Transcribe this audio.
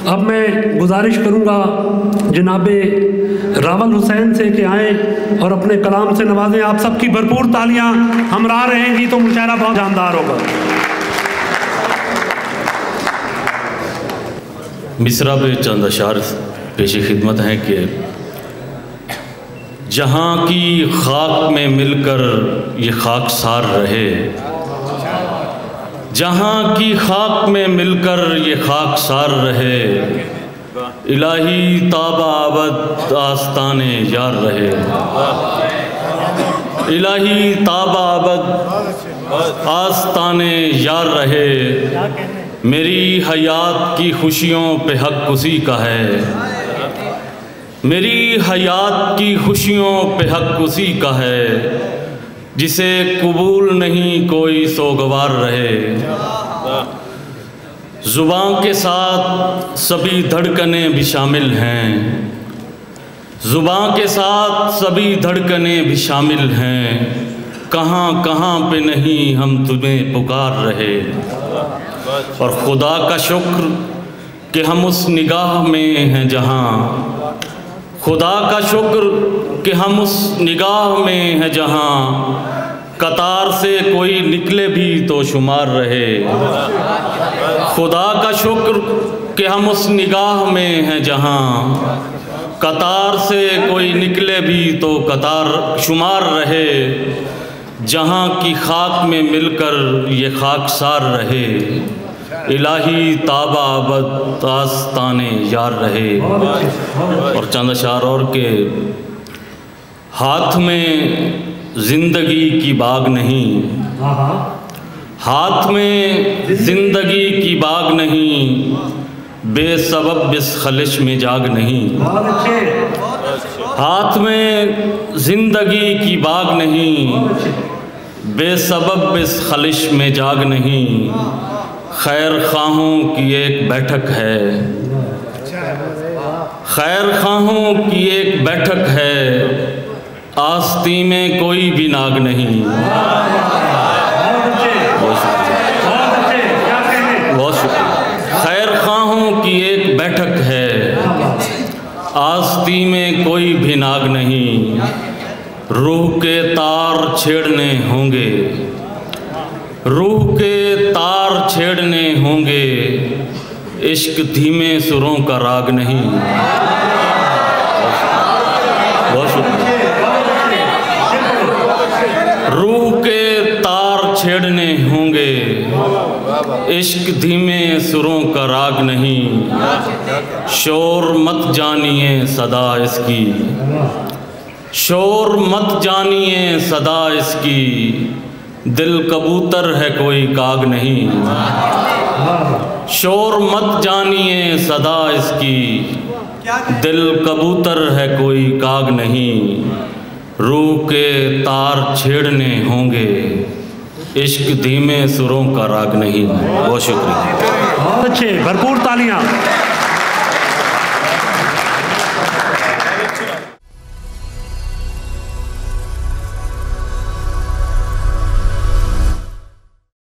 अब मैं गुजारिश करूँगा जनाबे रावल हुसैन से कि आएँ और अपने कलाम से नवाजें। आप सबकी भरपूर तालियाँ हमरा रहेंगी तो मुशायरा बहुत जानदार होगा। मिसरा पे चंद अशार पेश खिदमत हैं कि जहाँ की खाक में मिलकर ये खाकसार रहे, जहाँ की खाक में मिलकर ये खाकसार रहे, इलाही ताबा अबद आस्ताने यार रहे, इलाही ताबा अबद आस्ताने यार रहे। मेरी हयात की खुशियों पे हक उसी का है, मेरी हयात की खुशियों पे हक उसी का है, जिसे कबूल नहीं कोई सोगवार रहे। ज़ुबान के साथ सभी धड़कनें भी शामिल हैं, ज़ुबान के साथ सभी धड़कनें भी शामिल हैं। कहाँ कहाँ पे नहीं हम तुम्हें पुकार रहे। और खुदा का शुक्र कि हम उस निगाह में हैं जहाँ, खुदा का शुक्र कि हम उस निगाह में हैं जहाँ, कतार से कोई निकले भी तो शुमार रहे। खुदा का शुक्र कि हम उस निगाह में हैं जहाँ, कतार से कोई निकले भी तो कतार शुमार रहे। जहाँ की खाक में मिलकर ये खाकसार रहे, इलाही ताबा अबद आस्ताने यार रहे। और चंद अशार और के हाथ में ज़िंदगी की बाग नहीं, हाथ में ज़िंदगी की बाग नहीं, बेसबब इस खलिश में जाग नहीं। हाथ में ज़िंदगी की बाग नहीं, बेसबब इस खलिश में जाग नहीं। खैर खाहों की एक बैठक है, खैर खाहों की एक बैठक है, आस्ती में कोई भी नाग नहीं। बहुत शुक्रिया। खैर खाहों की एक बैठक है, आस्ती में कोई भी नाग नहीं। रूह के तार छेड़ने होंगे, रूह के तार छेड़ने होंगे, इश्क धीमे सुरों का राग नहीं। बहुत शुक्रिया। रूह के तार छेड़ने होंगे, इश्क धीमे सुरों का राग नहीं। शोर मत जानिए सदा इसकी, शोर मत जानिए सदा इसकी, दिल कबूतर है कोई काग नहीं। शोर मत जानिए सदा इसकी, दिल कबूतर है कोई काग नहीं। रूह के तार छेड़ने होंगे, इश्क धीमे सुरों का राग नहीं। बहुत शुक्रिया। बहुत अच्छे, भरपूर तालियां।